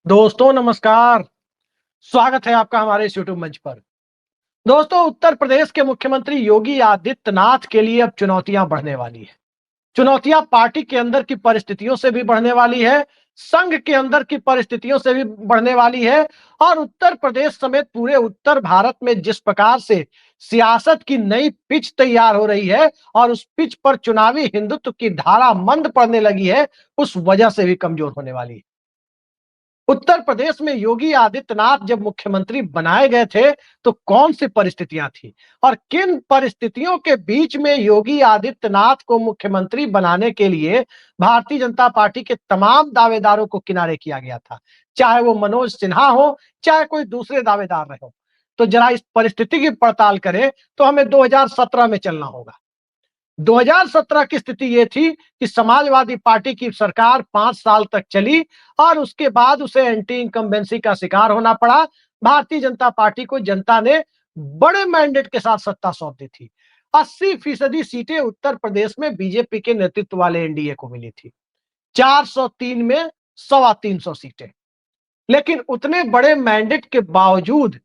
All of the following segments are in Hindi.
दोस्तों नमस्कार। स्वागत है आपका हमारे इस यूट्यूब मंच पर। दोस्तों, उत्तर प्रदेश के मुख्यमंत्री योगी आदित्यनाथ के लिए अब चुनौतियां बढ़ने वाली है। चुनौतियां पार्टी के अंदर की परिस्थितियों से भी बढ़ने वाली है, संघ के अंदर की परिस्थितियों से भी बढ़ने वाली है और उत्तर प्रदेश समेत पूरे उत्तर भारत में जिस प्रकार से सियासत की नई पिच तैयार हो रही है और उस पिच पर चुनावी हिंदुत्व की धारा मंद पड़ने लगी है, उस वजह से भी कमजोर होने वाली है। उत्तर प्रदेश में योगी आदित्यनाथ जब मुख्यमंत्री बनाए गए थे तो कौन सी परिस्थितियां थी और किन परिस्थितियों के बीच में योगी आदित्यनाथ को मुख्यमंत्री बनाने के लिए भारतीय जनता पार्टी के तमाम दावेदारों को किनारे किया गया था, चाहे वो मनोज सिन्हा हो, चाहे कोई दूसरे दावेदार रहे हो। तो जरा इस परिस्थिति की पड़ताल करें तो हमें 2017 में चलना होगा। 2017 की स्थिति ये थी कि समाजवादी पार्टी की सरकार 5 साल तक चली और उसके बाद उसे एंटी इनकम्बेंसी का शिकार होना पड़ा। भारतीय जनता पार्टी को जनता ने बड़े मैंडेट के साथ सत्ता सौंप दी थी। 80% सीटें उत्तर प्रदेश में बीजेपी के नेतृत्व वाले एनडीए को मिली थी। 403 में 325 सीटें। लेकिन उतने बड़े मैंडेट के बावजूद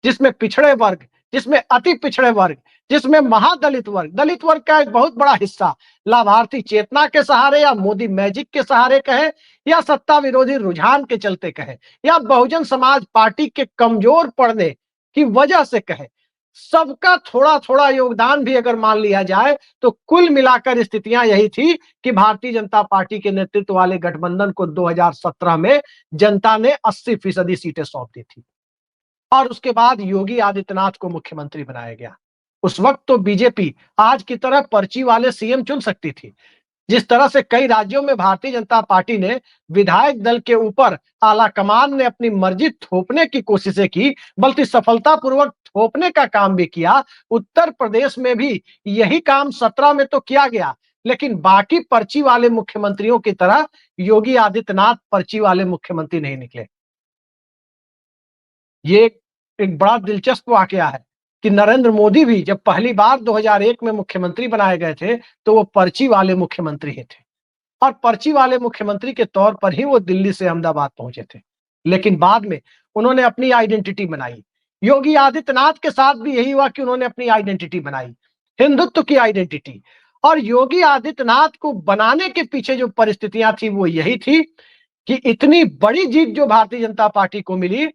जिसमें पिछड़े वर्ग, जिसमें अति पिछड़े वर्ग, जिसमें महादलित वर्ग, दलित वर्ग का एक बहुत बड़ा हिस्सा लाभार्थी चेतना के सहारे या मोदी मैजिक के सहारे कहे या सत्ता विरोधी रुझान के चलते कहे या बहुजन समाज पार्टी के कमजोर पड़ने की वजह से कहे, सबका थोड़ा थोड़ा योगदान भी अगर मान लिया जाए तो कुल मिलाकर स्थितियां यही थी कि भारतीय जनता पार्टी के नेतृत्व वाले गठबंधन को 2017 में जनता ने 80% सीटें सौंप दी थी और उसके बाद योगी आदित्यनाथ को मुख्यमंत्री बनाया गया। उस वक्त तो बीजेपी आज की तरह पर्ची वाले सीएम चुन सकती थी। जिस तरह से कई राज्यों में भारतीय जनता पार्टी ने विधायक दल के ऊपर आला कमान ने अपनी मर्जी थोपने की कोशिशें की, बल्कि सफलतापूर्वक थोपने का काम भी किया। उत्तर प्रदेश में भी यही काम 17 में तो किया गया, लेकिन बाकी पर्ची वाले मुख्यमंत्रियों की तरह योगी आदित्यनाथ पर्ची वाले मुख्यमंत्री नहीं निकले। ये एक बड़ा दिलचस्प वाकया है कि नरेंद्र मोदी भी जब पहली बार 2001 में मुख्यमंत्री बनाए गए थे तो वो पर्ची वाले मुख्यमंत्री ही थे और पर्ची वाले मुख्यमंत्री के तौर पर ही वो दिल्ली से अहमदाबाद पहुंचे थे। लेकिन बाद में उन्होंने अपनी आइडेंटिटी बनाई। योगी आदित्यनाथ के साथ भी यही हुआ कि उन्होंने अपनी आइडेंटिटी बनाई, हिंदुत्व की आइडेंटिटी। और योगी आदित्यनाथ को बनाने के पीछे जो परिस्थितियां थी वो यही थी कि इतनी बड़ी जीत जो भारतीय जनता पार्टी को मिली,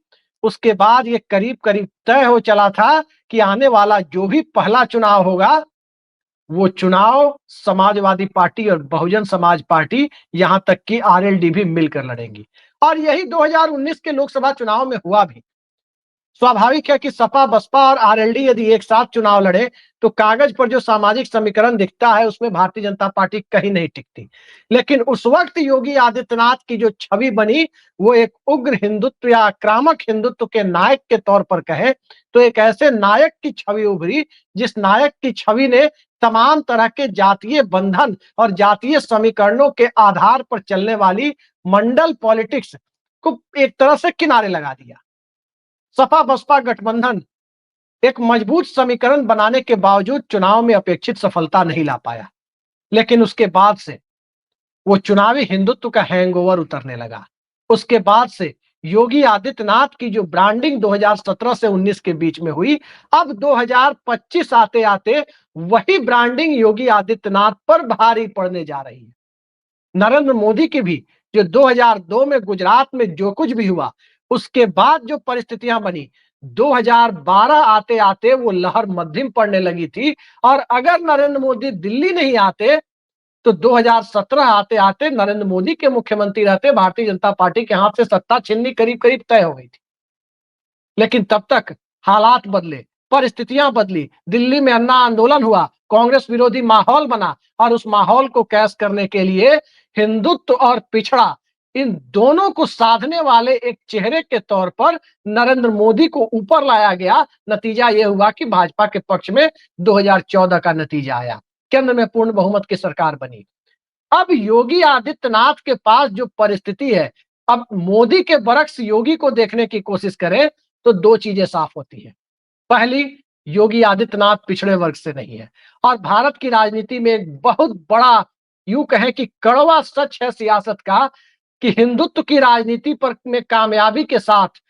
उसके बाद ये करीब करीब तय हो चला था कि आने वाला जो भी पहला चुनाव होगा वो चुनाव समाजवादी पार्टी और बहुजन समाज पार्टी, यहां तक कि आरएलडी भी मिलकर लड़ेंगी। और यही 2019 के लोकसभा चुनाव में हुआ भी। स्वाभाविक है कि सपा बसपा और आरएलडी यदि एक साथ चुनाव लड़े तो कागज पर जो सामाजिक समीकरण दिखता है उसमें भारतीय जनता पार्टी कहीं नहीं टिकती। लेकिन उस वक्त योगी आदित्यनाथ की जो छवि बनी वो एक उग्र हिंदुत्व या आक्रामक हिंदुत्व के नायक के तौर पर कहे तो एक ऐसे नायक की छवि उभरी जिस नायक की छवि ने तमाम तरह के जातीय बंधन और जातीय समीकरणों के आधार पर चलने वाली मंडल पॉलिटिक्स को एक तरह से किनारे लगा दिया। सपा बसपा गठबंधन एक मजबूत समीकरण बनाने के बावजूद चुनाव में अपेक्षित सफलता नहीं ला पाया। लेकिन उसके बाद से वो चुनावी हिंदुत्व का हैंगओवर उतरने लगा। उसके बाद से योगी आदित्यनाथ की जो ब्रांडिंग 2017 से 19 के बीच में हुई, अब 2025 आते आते वही ब्रांडिंग योगी आदित्यनाथ पर भारी पड़ने जा रही है। नरेंद्र मोदी की भी जो 2002 में गुजरात में जो कुछ भी हुआ, उसके बाद जो परिस्थितियां बनी, 2012 आते आते वो लहर मध्यम पड़ने लगी थी। और अगर नरेंद्र मोदी दिल्ली नहीं आते तो 2017 आते आते नरेंद्र मोदी के मुख्यमंत्री रहते, भारतीय जनता पार्टी के हाथ से सत्ता छीननी करीब करीब तय हो गई थी। लेकिन तब तक हालात बदले, परिस्थितियां बदली, दिल्ली में अन्ना आंदोलन हुआ, कांग्रेस विरोधी माहौल बना और उस माहौल को कैश करने के लिए हिंदुत्व और पिछड़ा इन दोनों को साधने वाले एक चेहरे के तौर पर नरेंद्र मोदी को ऊपर लाया गया। नतीजा यह हुआ कि भाजपा के पक्ष में 2014 का नतीजा आया, केंद्र में पूर्ण बहुमत की सरकार बनी। अब योगी आदित्यनाथ के पास जो परिस्थिति है, अब मोदी के बरक्स योगी को देखने की कोशिश करें तो दो चीजें साफ होती हैं। पहली, योगी आदित्यनाथ पिछड़े वर्ग से नहीं है और भारत की राजनीति में एक बहुत बड़ा यूं कहें कि कड़वा सच है सियासत का कि हिंदुत्व की राजनीति पर में कामयाबी के साथ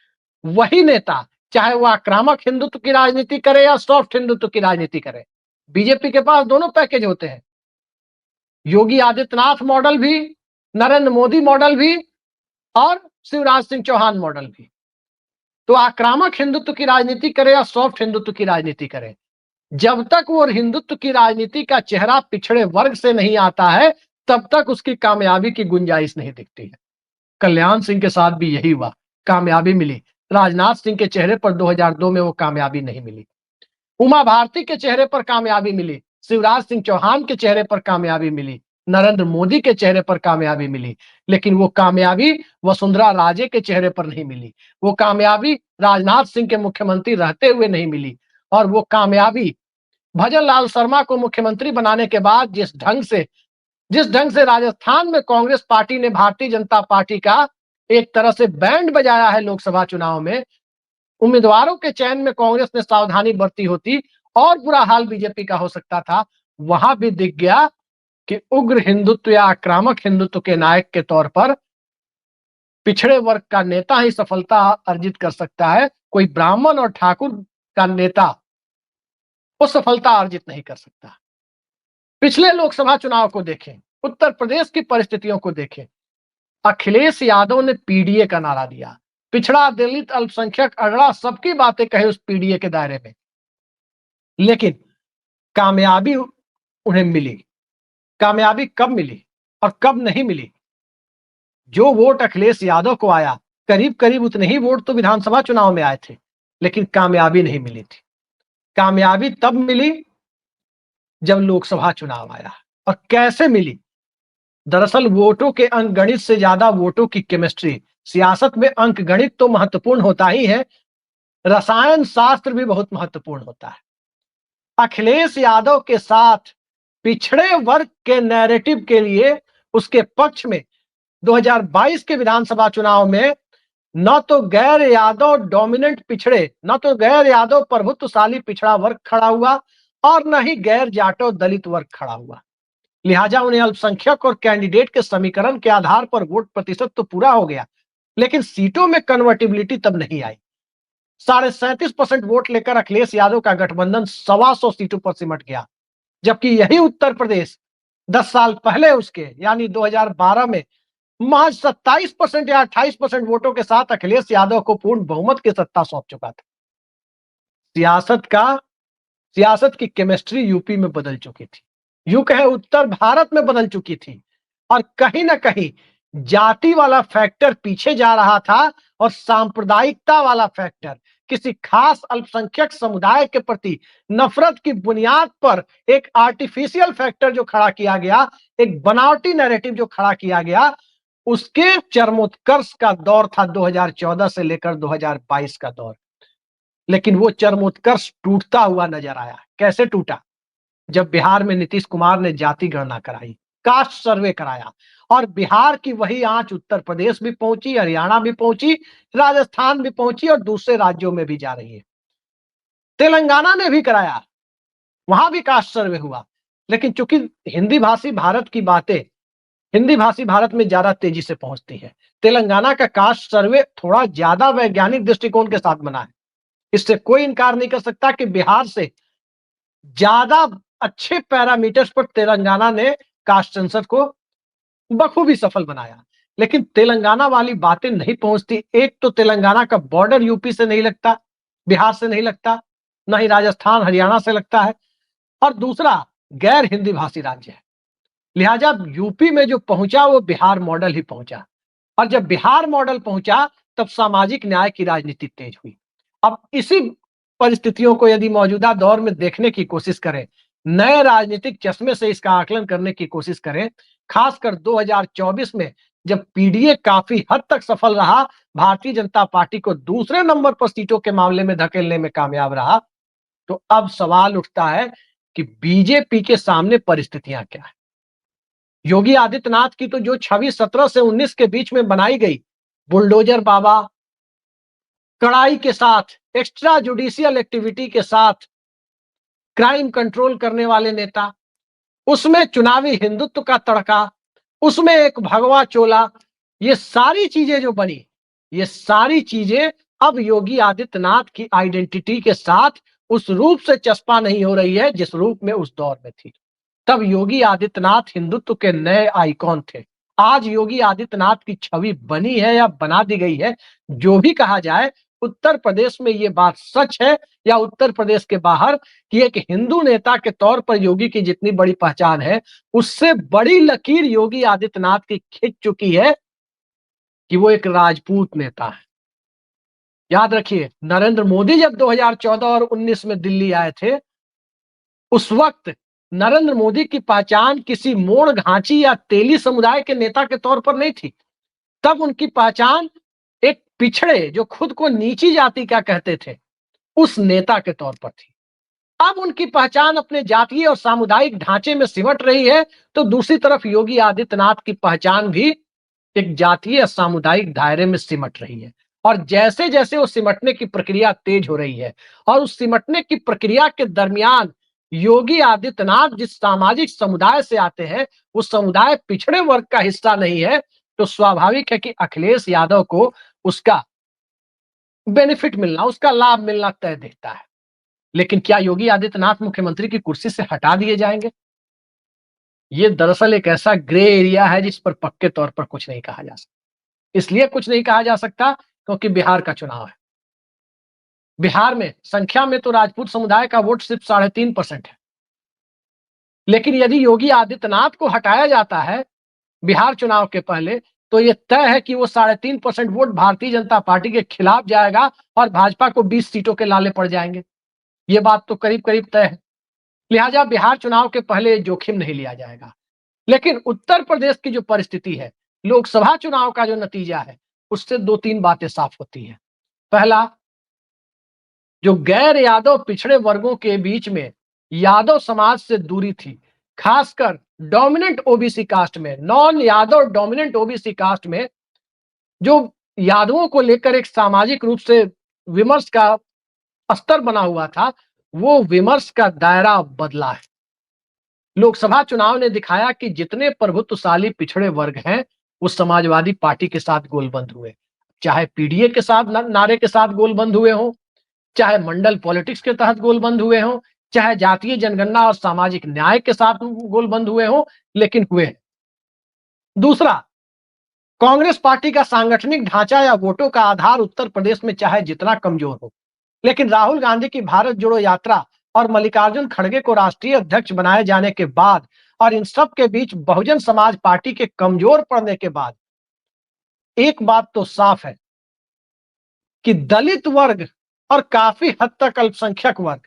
वही नेता, चाहे वो आक्रामक हिंदुत्व की राजनीति करे या सॉफ्ट हिंदुत्व की राजनीति करे, बीजेपी के पास दोनों पैकेज होते हैं। योगी आदित्यनाथ मॉडल भी, नरेंद्र मोदी मॉडल भी और शिवराज सिंह चौहान मॉडल भी। तो आक्रामक हिंदुत्व की राजनीति करे या सॉफ्ट हिंदुत्व की राजनीति करे, जब तक वो हिंदुत्व की राजनीति का चेहरा पिछड़े वर्ग से नहीं आता है, तब तक उसकी कामयाबी की गुंजाइश नहीं दिखती है। कल्याण सिंह के साथ भी यही हुआ, कामयाबी मिली। राजनाथ सिंह के चेहरे पर 2002 में वो कामयाबी नहीं मिली। उमा भारती के चेहरे पर कामयाबी मिली, शिवराज सिंह चौहान के चेहरे पर कामयाबी मिली, नरेंद्र मोदी के चेहरे पर कामयाबी मिली, लेकिन वो कामयाबी वसुंधरा राजे के चेहरे पर नहीं मिली। वो कामयाबी राजनाथ सिंह के मुख्यमंत्री रहते हुए नहीं मिली। और वो कामयाबी भजन लाल शर्मा को मुख्यमंत्री बनाने के बाद जिस ढंग से राजस्थान में कांग्रेस पार्टी ने भारतीय जनता पार्टी का एक तरह से बैंड बजाया है लोकसभा चुनाव में, उम्मीदवारों के चयन में कांग्रेस ने सावधानी बरती होती और बुरा हाल बीजेपी का हो सकता था। वहां भी दिख गया कि उग्र हिंदुत्व या आक्रामक हिंदुत्व के नायक के तौर पर पिछड़े वर्ग का नेता ही सफलता अर्जित कर सकता है। कोई ब्राह्मण और ठाकुर का नेता वो सफलता अर्जित नहीं कर सकता। पिछले लोकसभा चुनाव को देखें, उत्तर प्रदेश की परिस्थितियों को देखें। अखिलेश यादव ने पीडीए का नारा दिया, पिछड़ा, दलित, अल्पसंख्यक, अगड़ा, सबकी बातें कहे उस पीडीए के दायरे में, लेकिन कामयाबी उन्हें मिली। कामयाबी कब मिली और कब नहीं मिली? जो वोट अखिलेश यादव को आया, करीब करीब उतने ही वोट तो विधानसभा चुनाव में आए थे, लेकिन कामयाबी नहीं मिली थी। कामयाबी तब मिली जब लोकसभा चुनाव आया। और कैसे मिली? दरअसल वोटों के अंकगणित से ज्यादा वोटों की केमिस्ट्री। सियासत में अंकगणित तो महत्वपूर्ण होता ही है, रसायन शास्त्र भी बहुत महत्वपूर्ण होता है। अखिलेश यादव के साथ पिछड़े वर्ग के नैरेटिव के लिए उसके पक्ष में 2022 के विधानसभा चुनाव में न तो गैर यादव डोमिनेंट पिछड़े, न तो गैर यादव प्रभुत्वशाली पिछड़ा वर्ग खड़ा हुआ और न ही गैर जाटो दलित वर्ग खड़ा हुआ। लिहाजा उन्हें अल्पसंख्यक और कैंडिडेट के समीकरण के आधार पर वोट प्रतिशत तो पूरा हो गया, लेकिन सीटों में कन्वर्टिबिलिटी तब नहीं आई। 37.5% वोट लेकर अखिलेश यादव का गठबंधन 125 सीटों पर सिमट गया, जबकि यही उत्तर प्रदेश 10 साल पहले उसके यानी 2012 में महज 27% या 28% वोटों के साथ अखिलेश यादव को पूर्ण बहुमत की सत्ता सौंप चुका था। सियासत की केमिस्ट्री यूपी में बदल चुकी थी, यूं कहे उत्तर भारत में बदल चुकी थी, और कहीं ना कहीं जाति वाला फैक्टर पीछे जा रहा था और सांप्रदायिकता वाला फैक्टर, किसी खास अल्पसंख्यक समुदाय के प्रति नफरत की बुनियाद पर एक आर्टिफिशियल फैक्टर जो खड़ा किया गया, एक बनावटी नैरेटिव जो खड़ा किया गया, उसके चरमोत्कर्ष का दौर था 2014 से लेकर 2022 का दौर। लेकिन वो चरमोत्कर्ष टूटता हुआ नजर आया। कैसे टूटा? जब बिहार में नीतीश कुमार ने जाति गणना कराई, कास्ट सर्वे कराया, और बिहार की वही आंच उत्तर प्रदेश भी पहुंची, हरियाणा भी पहुंची, राजस्थान भी पहुंची और दूसरे राज्यों में भी जा रही है। तेलंगाना ने भी कराया, वहां भी कास्ट सर्वे हुआ, लेकिन चूंकि हिंदी भाषी भारत की बातें हिंदी भाषी भारत में ज्यादा तेजी से पहुंचती है, तेलंगाना का कास्ट सर्वे थोड़ा ज्यादा वैज्ञानिक दृष्टिकोण के साथ बना है। इससे कोई इनकार नहीं कर सकता कि बिहार से ज्यादा अच्छे पैरामीटर्स पर तेलंगाना ने कास्ट सेंसस को बखूबी सफल बनाया। लेकिन तेलंगाना वाली बातें नहीं पहुंचती। एक तो तेलंगाना का बॉर्डर यूपी से नहीं लगता, बिहार से नहीं लगता, न ही राजस्थान हरियाणा से लगता है, और दूसरा गैर हिंदी भाषी राज्य है। लिहाजा यूपी में जो पहुंचा वो बिहार मॉडल ही पहुंचा, और जब बिहार मॉडल पहुंचा तब सामाजिक न्याय की राजनीति तेज हुई। अब इसी परिस्थितियों को यदि मौजूदा दौर में देखने की कोशिश करें, नए राजनीतिक चश्मे से इसका आकलन करने की कोशिश करें, खासकर 2024 में जब पीडीए काफी हद तक सफल रहा, भारतीय जनता पार्टी को दूसरे नंबर पर सीटों के मामले में धकेलने में कामयाब रहा, तो अब सवाल उठता है कि बीजेपी के सामने परिस्थितियां क्या है। योगी आदित्यनाथ की तो जो छवि 17 से 19 के बीच में बनाई गई, बुलडोजर बाबा, कड़ाई के साथ, एक्स्ट्रा जुडिशियल एक्टिविटी के साथ क्राइम कंट्रोल करने वाले नेता, उसमें चुनावी हिंदुत्व का तड़का, उसमें एक भगवा चोला, ये सारी चीजें जो बनी, ये सारी चीजें अब योगी आदित्यनाथ की आइडेंटिटी के साथ उस रूप से चस्पा नहीं हो रही है जिस रूप में उस दौर में थी। तब योगी आदित्यनाथ हिंदुत्व के नए आइकॉन थे। आज योगी आदित्यनाथ की छवि बनी है या बना दी गई है, जो भी कहा जाए, उत्तर प्रदेश में ये बात सच है या उत्तर प्रदेश के बाहर कि एक हिंदू नेता के तौर पर योगी की जितनी बड़ी पहचान है, उससे बड़ी लकीर योगी आदित्यनाथ की खिंच चुकी है कि वो एक राजपूत नेता है। याद रखिए, नरेंद्र मोदी जब 2014 और 19 में दिल्ली आए थे, उस वक्त नरेंद्र मोदी की पहचान किसी मोड़ घांची या तेली समुदाय के नेता के तौर पर नहीं थी। तब उनकी पहचान एक पिछड़े, जो खुद को नीची जाति का कहते थे, उस नेता के तौर पर थी। अब उनकी पहचान अपने जातीय और सामुदायिक ढांचे में सिमट रही है, तो दूसरी तरफ योगी आदित्यनाथ की पहचान भी एक जातीय सामुदायिक दायरे में सिमट रही है। और जैसे जैसे वो सिमटने की प्रक्रिया तेज हो रही है और उस सिमटने की प्रक्रिया के दरमियान योगी आदित्यनाथ जिस सामाजिक समुदाय से आते हैं, वो समुदाय पिछड़े वर्ग का हिस्सा नहीं है, तो स्वाभाविक है कि अखिलेश यादव को उसका बेनिफिट मिलना, उसका लाभ मिलना तय दिखता है। लेकिन क्या योगी आदित्यनाथ मुख्यमंत्री की कुर्सी से हटा दिए जाएंगे? ये दरअसल एक ऐसा ग्रे एरिया है जिस पर पक्के तौर पर कुछ नहीं कहा जा सकता। इसलिए कुछ नहीं कहा जा सकता क्योंकि बिहार का चुनाव है। बिहार में संख्या में तो राजपूत समुदाय का वोट सिर्फ 3.5% है। लेकिन यदि योगी आदित्यनाथ को हटाया जाता है बिहार चुनाव के पहले, तो यह तय है कि वो 3.5% वोट भारतीय जनता पार्टी के खिलाफ जाएगा और भाजपा को 20 सीटों के लाले पड़ जाएंगे। ये बात तो करीब करीब तय है। लिहाजा बिहार चुनाव के पहले जोखिम नहीं लिया जाएगा। लेकिन उत्तर प्रदेश की जो परिस्थिति है, लोकसभा चुनाव का जो नतीजा है, उससे 2-3 बातें साफ होती हैं। पहला, जो गैर यादव पिछड़े वर्गों के बीच में यादव समाज से दूरी थी, खासकर डोमिनेंट ओबीसी कास्ट में, non Yadav dominant OBC caste में जो यादवों को लेकर एक सामाजिक रूप से विमर्श का स्तर बना हुआ था, वो विमर्श का दायरा बदला है। लोकसभा चुनाव ने दिखाया कि जितने प्रभुत्वशाली पिछड़े वर्ग हैं, वो समाजवादी पार्टी के साथ गोलबंद हुए। चाहे पीडीए के साथ नारे के साथ गोलबंद हुए हों, चाहे मंडल पॉलिटिक्स के तहत गोलबंद हुए हों, चाहे जातीय जनगणना और सामाजिक न्याय के साथ गोलबंद हुए हों, लेकिन हुए। दूसरा, कांग्रेस पार्टी का सांगठनिक ढांचा या वोटों का आधार उत्तर प्रदेश में चाहे जितना कमजोर हो, लेकिन राहुल गांधी की भारत जोड़ो यात्रा और मल्लिकार्जुन खड़गे को राष्ट्रीय अध्यक्ष बनाए जाने के बाद और इन सब के बीच बहुजन समाज पार्टी के कमजोर पड़ने के बाद एक बात तो साफ है कि दलित वर्ग और काफी हद तक अल्पसंख्यक वर्ग,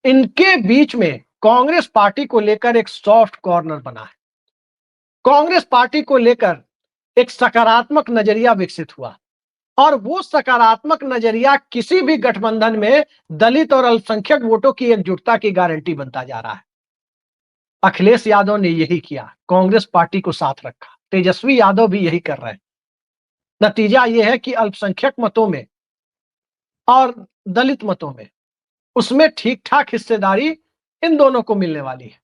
इनके बीच में कांग्रेस पार्टी को लेकर एक सॉफ्ट कॉर्नर बना है। कांग्रेस पार्टी को लेकर एक सकारात्मक नजरिया विकसित हुआ और वो सकारात्मक नजरिया किसी भी गठबंधन में दलित और अल्पसंख्यक वोटों की एकजुटता की गारंटी बनता जा रहा है। अखिलेश यादव ने यही किया, कांग्रेस पार्टी को साथ रखा। तेजस्वी यादव भी यही कर रहे हैं। नतीजा यह है कि अल्पसंख्यक मतों में और दलित मतों में उसमें ठीक ठाक हिस्सेदारी इन दोनों को मिलने वाली है।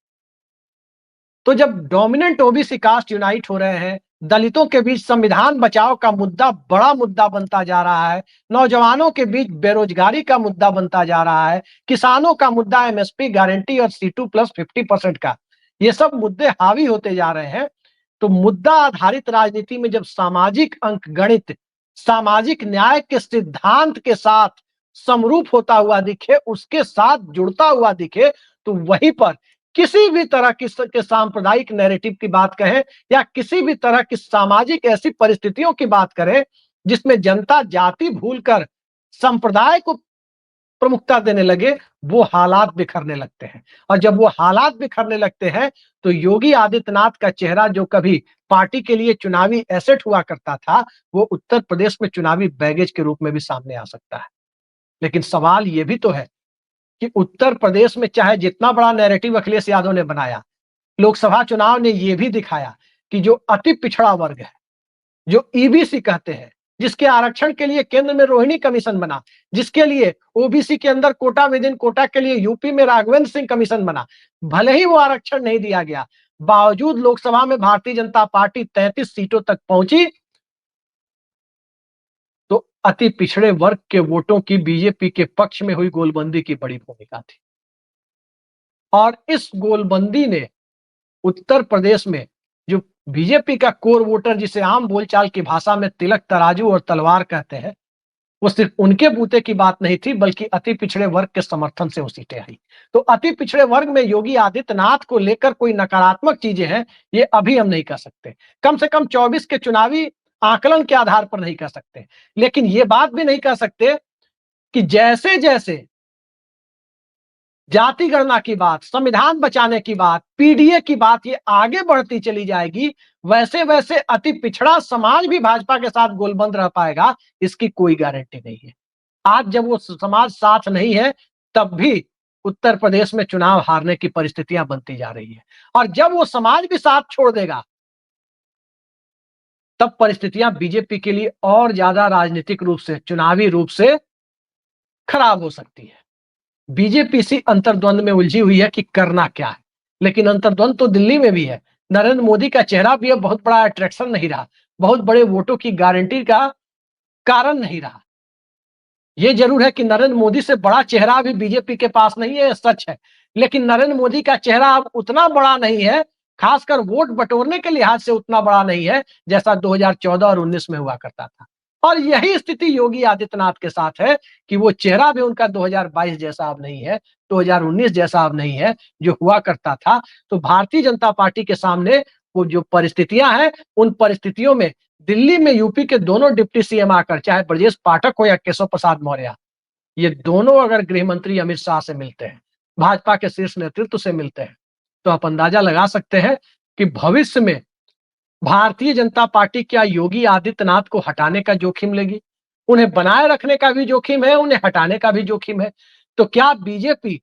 तो जब डोमिनेंट ओबीसी कास्ट यूनाइट हो रहे हैं, दलितों के बीच संविधान बचाओ का मुद्दा बड़ा मुद्दा बनता जा रहा है, नौजवानों के बीच बेरोजगारी का मुद्दा बनता जा रहा है, किसानों का मुद्दा एमएसपी गारंटी और C2 प्लस 50% का, ये सब मुद्दे हावी होते जा रहे हैं। तो मुद्दा आधारित राजनीति में जब सामाजिक अंक गणित सामाजिक न्याय के सिद्धांत के साथ समरूप होता हुआ दिखे, उसके साथ जुड़ता हुआ दिखे, तो वहीं पर किसी भी तरह की के सांप्रदायिक नैरेटिव की बात कहें या किसी भी तरह की सामाजिक ऐसी परिस्थितियों की बात करें जिसमें जनता जाति भूलकर संप्रदाय को प्रमुखता देने लगे, वो हालात बिखरने लगते हैं। और जब वो हालात बिखरने लगते हैं, तो योगी आदित्यनाथ का चेहरा जो कभी पार्टी के लिए चुनावी एसेट हुआ करता था, वो उत्तर प्रदेश में चुनावी बैगेज के रूप में भी सामने आ सकता है। लेकिन सवाल ये भी तो है कि उत्तर प्रदेश में चाहे जितना बड़ा नैरेटिव अखिलेश यादव ने बनाया, लोकसभा चुनाव ने यह भी दिखाया कि जो अति पिछड़ा वर्ग है, जो ईबीसी कहते हैं, जिसके आरक्षण के लिए केंद्र में रोहिणी कमीशन बना, जिसके लिए ओबीसी के अंदर कोटा विद इन कोटा के लिए यूपी में राघवेंद्र सिंह कमीशन बना, भले ही वो आरक्षण नहीं दिया गया, बावजूद लोकसभा में भारतीय जनता पार्टी 33 सीटों तक पहुंची अति पिछड़े वर्ग के वोटों की बीजेपी के पक्ष में हुई गोलबंदी की बड़ी भूमिका थी। और इस गोलबंदी ने उत्तर प्रदेश में जो बीजेपी का कोर वोटर, जिसे आम बोलचाल की भाषा में तिलक तराजू और तलवार कहते हैं, वो सिर्फ उनके बूते की बात नहीं थी, बल्कि अति पिछड़े वर्ग के समर्थन से वो सीटें आई। तो अति पिछड़े वर्ग में योगी आदित्यनाथ को लेकर कोई नकारात्मक चीजें हैं, ये अभी हम नहीं कह सकते। कम से कम 24 के चुनावी आकलन के आधार पर नहीं कह सकते। लेकिन ये बात भी नहीं कह सकते कि जैसे जैसे जाति गणना की बात, संविधान बचाने की बात, पीडीए की बात ये आगे बढ़ती चली जाएगी, वैसे वैसे अति पिछड़ा समाज भी भाजपा के साथ गोलबंद रह पाएगा, इसकी कोई गारंटी नहीं है। आज जब वो समाज साथ नहीं है, तब भी उत्तर प्रदेश में चुनाव हारने की परिस्थितियां बनती जा रही है। और जब वो समाज भी साथ छोड़ देगा, तब परिस्थितियां बीजेपी के लिए और ज्यादा राजनीतिक रूप से, चुनावी रूप से खराब हो सकती है। बीजेपी इसी अंतर्द्वंद में उलझी हुई है कि करना क्या है। लेकिन अंतर्द्वंद तो दिल्ली में भी है। नरेंद्र मोदी का चेहरा भी अब बहुत बड़ा अट्रैक्शन नहीं रहा, बहुत बड़े वोटों की गारंटी का कारण नहीं रहा। ये जरूर है कि नरेंद्र मोदी से बड़ा चेहरा अभी बीजेपी के पास नहीं है, सच है। लेकिन नरेंद्र मोदी का चेहरा अब उतना बड़ा नहीं है, खासकर वोट बटोरने के लिहाज से उतना बड़ा नहीं है, जैसा 2014 और 19 में हुआ करता था। और यही स्थिति योगी आदित्यनाथ के साथ है कि वो चेहरा भी उनका 2022 जैसा अब नहीं है, 2019 जैसा अब नहीं है, जो हुआ करता था। तो भारतीय जनता पार्टी के सामने वो जो परिस्थितियां हैं, उन परिस्थितियों में दिल्ली में यूपी के दोनों डिप्टी सीएम आकर, चाहे ब्रजेश पाठक हो या केशव प्रसाद मौर्य, ये दोनों अगर गृह मंत्री अमित शाह से मिलते हैं, भाजपा के शीर्ष नेतृत्व से मिलते हैं, तो आप अंदाजा लगा सकते हैं कि भविष्य में भारतीय जनता पार्टी क्या योगी आदित्यनाथ को हटाने का जोखिम लेगी? उन्हें बनाए रखने का भी जोखिम है, उन्हें हटाने का भी जोखिम है। तो क्या बीजेपी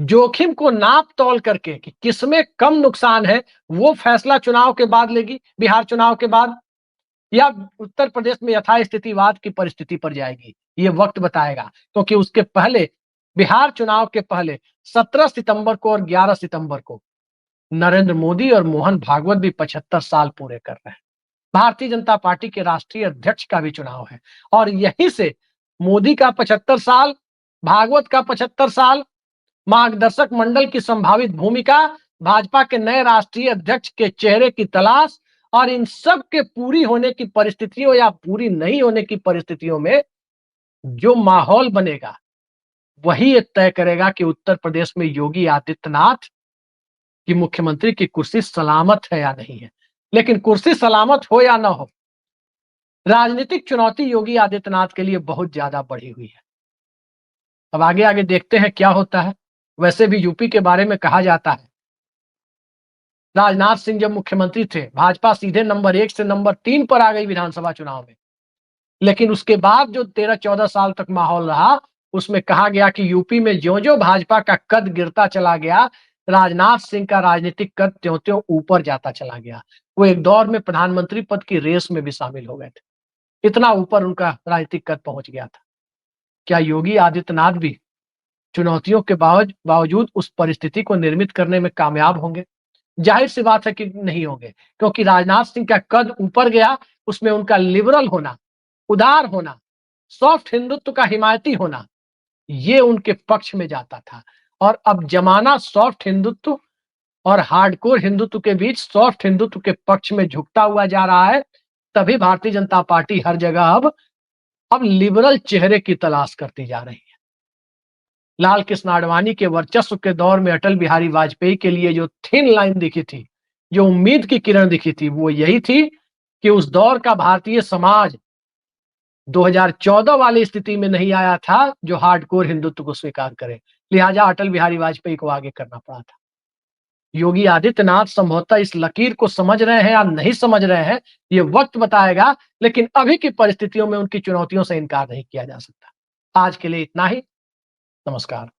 जोखिम को नाप तौल करके कि किसमें कम नुकसान है, वो फैसला चुनाव के बाद लेगी, बिहार चुनाव के बाद, या उत्तर प्रदेश में यथास्थितिवाद की परिस्थिति पर जाएगी? ये वक्त बताएगा। क्योंकि उसके पहले, बिहार चुनाव के पहले 17 सितंबर को और 11 सितंबर को नरेंद्र मोदी और मोहन भागवत भी 75 साल पूरे कर रहे हैं। भारतीय जनता पार्टी के राष्ट्रीय अध्यक्ष का भी चुनाव है। और यहीं से मोदी का 75 साल, भागवत का 75 साल, मार्गदर्शक मंडल की संभावित भूमिका, भाजपा के नए राष्ट्रीय अध्यक्ष के चेहरे की तलाश, और इन सब के पूरी होने की परिस्थितियों या पूरी नहीं होने की परिस्थितियों में जो माहौल बनेगा, वही ये तय करेगा कि उत्तर प्रदेश में योगी आदित्यनाथ की मुख्यमंत्री की कुर्सी सलामत है या नहीं है। लेकिन कुर्सी सलामत हो या ना हो, राजनीतिक चुनौती योगी आदित्यनाथ के लिए बहुत ज्यादा बढ़ी हुई है। अब आगे आगे देखते हैं क्या होता है। वैसे भी यूपी के बारे में कहा जाता है, राजनाथ सिंह जब मुख्यमंत्री थे, भाजपा सीधे नंबर 1 से नंबर 3 पर आ गई विधानसभा चुनाव में। लेकिन उसके बाद जो 13-14 साल तक माहौल रहा, उसमें कहा गया कि यूपी में ज्यों-ज्यों भाजपा का कद गिरता चला गया, राजनाथ सिंह का राजनीतिक कद त्यों-त्यों ऊपर जाता चला गया। वो एक दौर में प्रधानमंत्री पद की रेस में भी शामिल हो गए थे। इतना ऊपर उनका राजनीतिक कद पहुंच गया था। क्या योगी आदित्यनाथ भी चुनौतियों के बावजूद उस परिस्थिति को निर्मित करने में कामयाब होंगे? जाहिर सी बात है कि नहीं होंगे, क्योंकि राजनाथ सिंह का कद ऊपर गया, उसमें उनका लिबरल होना, उदार होना, सॉफ्ट हिंदुत्व का हिमायती होना, ये उनके पक्ष में जाता था। और अब जमाना सॉफ्ट हिंदुत्व और हार्डकोर हिंदुत्व के बीच सॉफ्ट हिंदुत्व के पक्ष में झुकता हुआ जा रहा है। तभी भारतीय जनता पार्टी हर जगह अब लिबरल चेहरे की तलाश करती जा रही है। लाल कृष्ण आडवाणी के वर्चस्व के दौर में अटल बिहारी वाजपेयी के लिए जो थिन लाइन दिखी थी, जो उम्मीद की किरण दिखी थी, वो यही थी कि उस दौर का भारतीय समाज 2014 वाली स्थिति में नहीं आया था जो हार्डकोर हिंदुत्व को स्वीकार करे। लिहाजा अटल बिहारी वाजपेयी को आगे करना पड़ा था। योगी आदित्यनाथ संभवतः इस लकीर को समझ रहे हैं या नहीं समझ रहे हैं, ये वक्त बताएगा। लेकिन अभी की परिस्थितियों में उनकी चुनौतियों से इनकार नहीं किया जा सकता। आज के लिए इतना ही। नमस्कार।